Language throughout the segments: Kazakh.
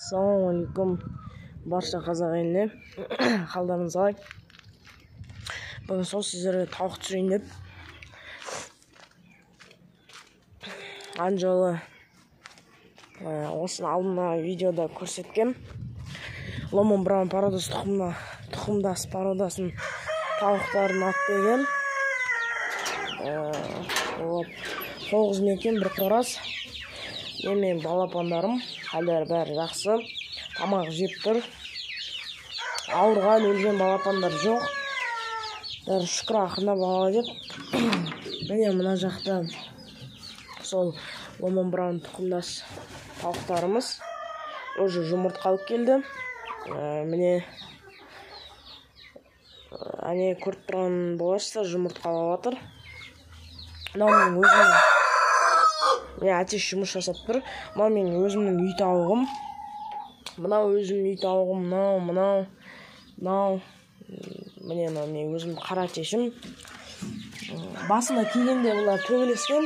Assalamualaikum barcha қазақ еліне. Қалдарыңыз қалай? Бүгін сол сіздерге тауық түсірейін деп. Анжолы осыны алдына видеода көрсеткем. Ломон Браун пародасы тұқымдас пародасын тауықтарын атпеген. 9 мекен бір қораз. Мен балапандарым халдары бәрі жақсы. Тамақ жеп тұр. Ауырған өлген балапандар жоқ. Бәрі шүкір ақырына бала деп. Міне мына жақта сол Ломон Браун тұқымдас тауықтарымыз уже жұмыртқалып келді. Міне әне көріп тұрған боласыздар, жұмыртқалап жатыр. Мынау өзімнің әтеш жұмыс жасап тұр. Мынау менің өзімнің үй тауығым. Мынау өзімнің үй тауығым. Мынау. Міне мен өзімнің қара әтешім. Басына кигенде бұлар төгілескен.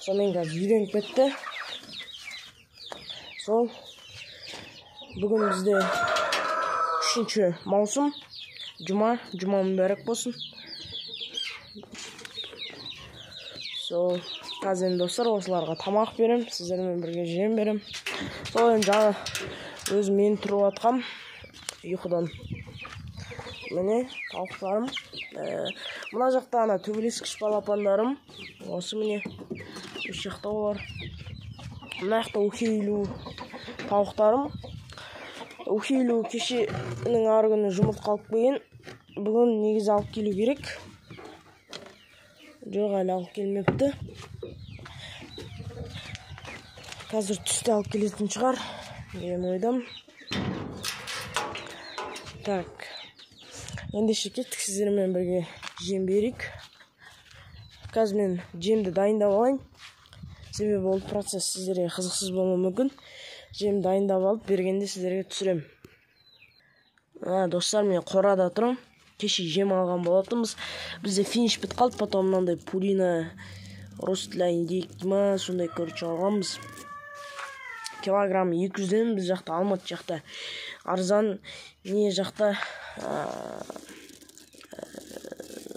Сонымен қазір үйреніп кетті. Сол бүгін бізде 3-ші маусым. Жұма мүбәрәк болсын. Сол қазір достар, осыларға тамақ берем, сіздермен бірге жем берем. Сол жаңа өзім мен тұрып атқам ұйқыдан. Міне тауықтарым. Мына жақта ана төбелескіш балапандарым. Осы міне үш жақта олар. Мына жақта ухейлу тауықтарым. Ухейлу кешенің ары күні жұмыртқа алып келген. Бүгін негізі алып келу керек. Жоқ, әлі алып келмепті. Қазір түсті алып келетін шығар. Мен ойдам. Так. Ендеше кеттік, сіздермен бірге жем берейік. Қазір мен жемді дайындап алайын. Себебі ол процесс сіздерге қызықсыз болуы мүмкін. Жем дайындап алып бергенде сіздерге түсірем. Достар, мен қорада тұрым. Кеше жем алған болатынбыз. Бізде финиш бітіп қалды, потом мынандай пурина, ростля, индейік ма, сондай көріп алғанбыз. Килограмм 200-ден біз жақта, Алматы жақта арзан, не жақта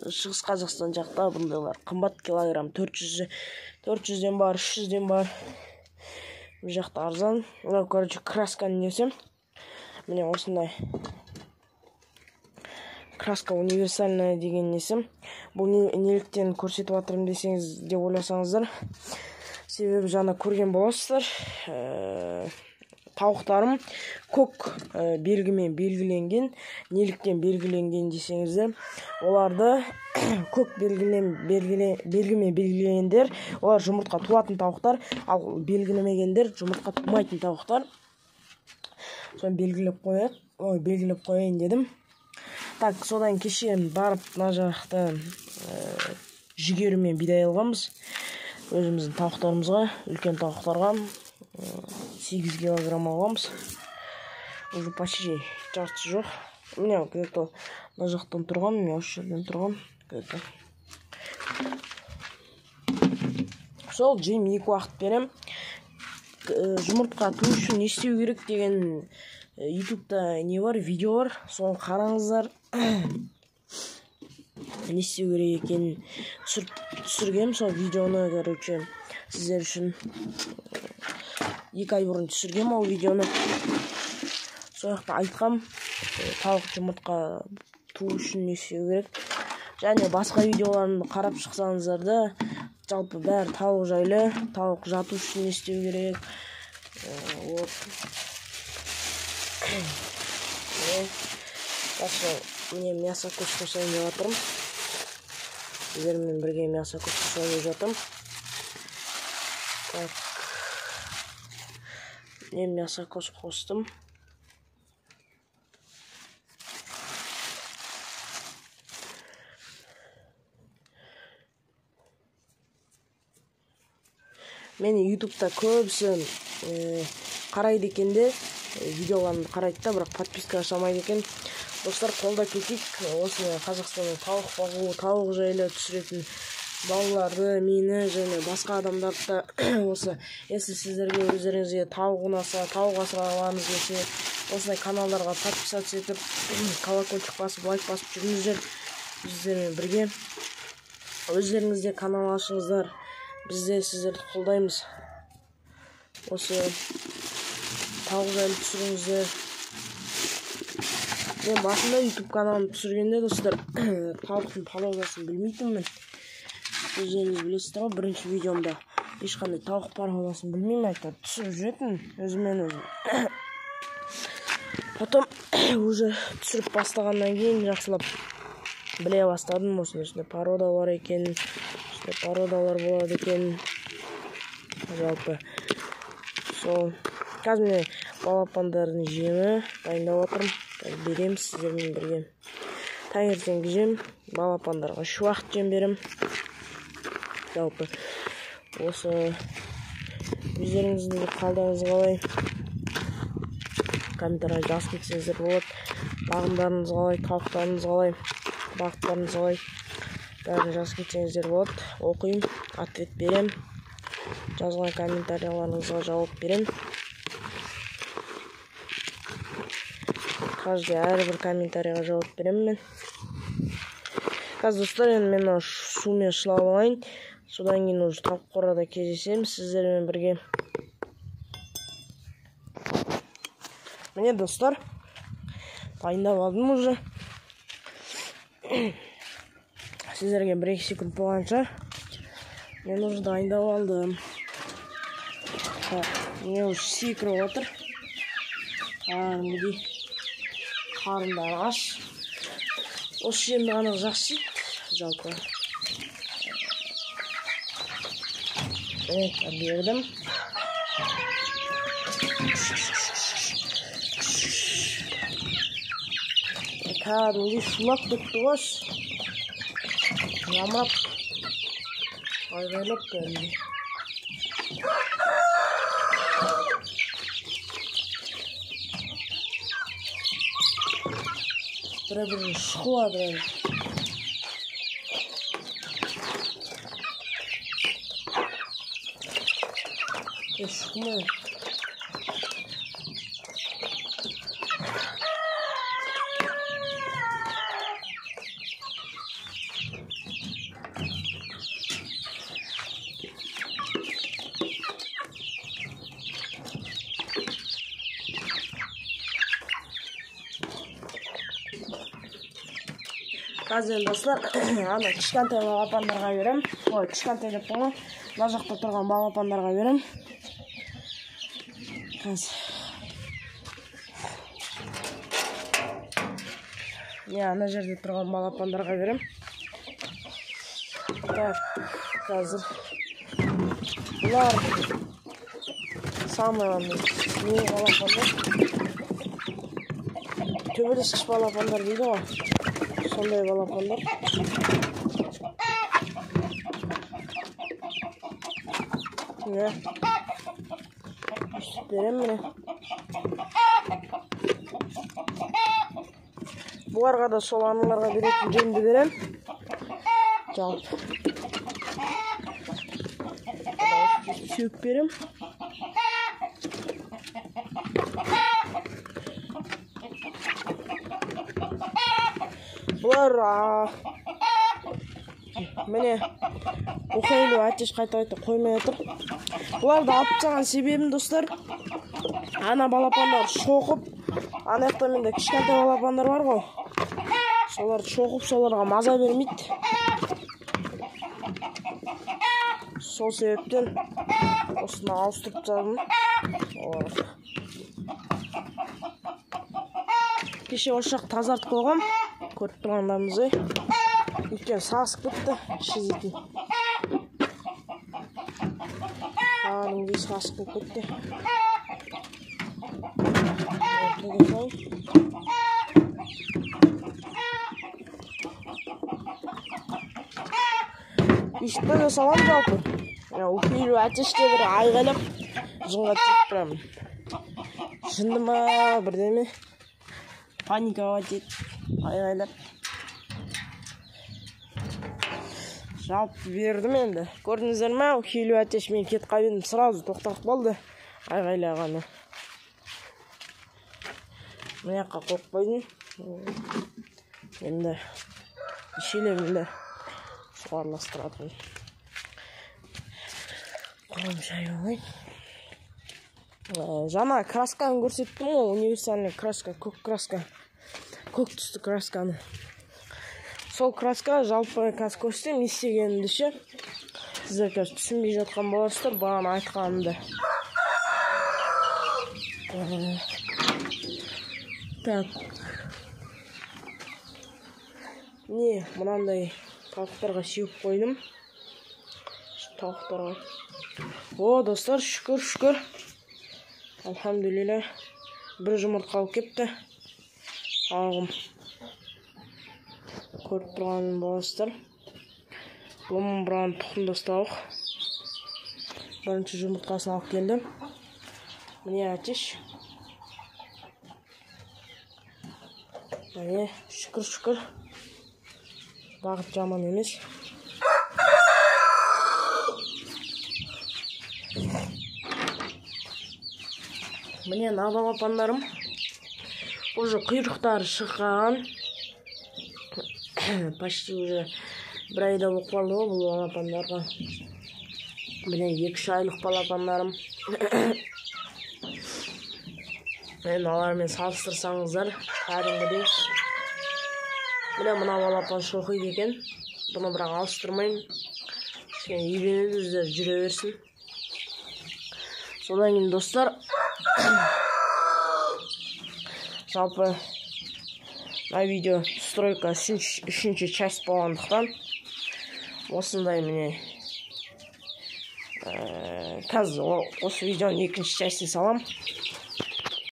Шығыс Қазақстан жақта бұндайлар қымбат, килограмм 400-ден бар, 300-ден бар. Біз жақта арзан. Мынау короче красканы несем. Міне осындай краска универсальная деген несем. Бұл неліктен көрсетіп атырым десеңіз деп ойласаңыздар. Себебі жаңа көрген боласыздар. Тауықтарым көк белгімен белгіленген. Неліктен белгіленген десеңіздер, оларды көк белгімен белгіленгендер, олар жұмыртқа туатын тауықтар, ал белгілемегендер жұмыртқа тумайтын тауықтар. Соны белгілеп қояйын дедім. Так, содан кеше барып мына жақта жүгері мен бидай алғанбыз. Өзіміздің тауықтарымызға, үлкен тауықтарға 8 килограмм алғанбыз. Уже почти жарты жоқ. Міне где-то мына жақтан тұрған, мен осы жерден тұрған. Сол жем 2 уақыт берем. Жұмыртқа туу үшін не істеу керек деген ютубта не бар, видео бар. Соны қараңыздар. Не істеу керек екенін түсіргем. Сол видеоны, короче, сіздер үшін 2 ай бұрын түсіргем ол видеоны. Сол жақта айтқам, тауық жұмыртқа туу үшін не істеу керек. Және басқа видеоларымды қарап шықсаңыздар да, жалпы бәрі тауық жайлы, тауық жату үшін не істеу керек. Міне мясо қосайын деп жатырмын. Сіздермен бірге мясо қосайын деп жатырмын. Так. Мен мясо қостым. Мені ютубта көбісі қарайды екенде, видеоларымды қарайды да, бірақ подписка жасамайды екен. Достар, қолда кетейік. Осыны Қазақстанның тауық бағу, тауық жайлы түсіретін балаларды, мені және басқа адамдарды осы если сіздерге өздеріңізге тауық ұнаса, тауық асырап алғыңыз келсе, осындай каналдарға подписаться етіп, колокольчик басып, лайк басып жүріңіздер. Біздермен бірге. Өздеріңізде канал ашыңыздар. Біз де сіздерді қолдаймыз. Осы тауық жайлы түсіріңіздер. Мен басында YouTube каналын түсіргенде достар, тауықтың пародиясын білмейтінмін. Өздеріңіз білесіздер ғой, бірінші видеомда ешқандай тауық пародиясын білмеймін, айтып түсіріп жүретін өзімен өзім. Потом уже түсіріп бастағаннан кейін жақсылап біле бастадым, осындай пародия бар екен, осындай пародиялар болады екен. Жалпы сол қазір мен балапандардың жемі дайындап отырмын. Берем сіздермен бірге. Таңертеңгі жем, балапандарға шуақыт жем берем. Жалпы осы өздеріңіздің қалдарыңыз қалай? Комментарийға жазып кетсеңіздер болады. Бағымдарыңыз қалай, тауықтарыңыз қалай, бақыттарыңыз қалай? Бәрін жазып кетсеңіздер болады. Оқимын, ответ берем. Жазған комментарияларыңызға жауап берем. Каждый әрбір комментарийға жауап беремін мен. Қазір достар, енді мен сумен шылап алайын. Содан кейін уже тауық қорада кездесеміз сіздермен бірге. Міне достар, дайындап алдым уже. Сіздерге 1-2 секунд болғанша мен уже дайындап алдым. Міне уже секіріп отыр. Қарымдей қарымдар аш. Осы жемді ғана жақсы жалпы. Бердім. Кәдімгідей шулап кетті ғой. Жамап. Айғайлап кәдімгідей. Бір-бірін шықылады. Шықылмай. Қазір достар, ана кішкентай балапандарға берем. Ой, кішкентай деп қойма. Мына жақта тұрған балапандарға берем. Қазір. Ана жерде тұрған балапандарға берем. Қазір. Бұлар самый не балапандар. Төбелескіш балапандар дейді ғой. Сондай балапандар. Міне. Үстіп берем міне. Бұларға да сол аналарға беретін жемді берем. Жалпы. Сүйіп берем. Бұлар міне оқайлы әтеш қайта қоймай отыр. Бұларды алып тастаған себебім достар, ана балапандар шоқып, ана жақта менде кішкентай балапандар бар ғой. Соларды шоқып, соларға маза бермейді. Сол себептен осыны ауыстырып тастадым. Кеше осы жақ тазартып қойғам. Көріп тұрғандарыңыздай. Өйткені сасып кетті, шизеки. Кәдімгідей сасып кетті. Ешітпен де салам жалпы. Өкейлі әтеште бір айғайлап жынға тек тұрамын. Жынды ма бірдеме? Паникаға тек айғайлап. жалпы бердім енді. Көрдіңіздер ме? Хилу әтеш мен кетіп қайдым, сразу тоқтап қалды айғайлағаны. Мына жаққа қойып қойдым. Енді шелегімді суарластыратын. Құрым шай олай. Жаңа красканы көрсеттім ғой, универсальный краска, көк краска, көк түсті красканы. Сол краска жалпы қазір көрсетем, не істегенімді ше. Сіздер қазір түсінбей жатқан боласыздар, бағана айтқанымды. Так. Не, мынандай тауықтарға сеуіп қойдым. Тауықтарға. О, достар, шүкір. Алхамдулилля. Бір жұмыртқа алып кепті. Ағым. Көріп тұрғаным боласыздар. Бұның біран тұқымдас тауық. Бірінші жұмыртқасын алып келдім. Міне әтеш. Міне, шүкір. Бағыт жаман емес. Міне балапандарым. Уже құйрықтары шыққан. Почти уже бір айда болып қалды ғой бұл балапандарға. Міне 2-3 айлық балапандарым. Мен алармен салыстырсаңыздар, кәдімгідей. Міне мына балапан шоқиды екен. Бұны бірақ алыстырмайын. Кішкене үйренеді, өздері жүре берсін. Содан кейін достар, жалпы мына видео стройка 3-ші часть болғандықтан осындай міне қазір осы видеоның 2-ші частьін салам.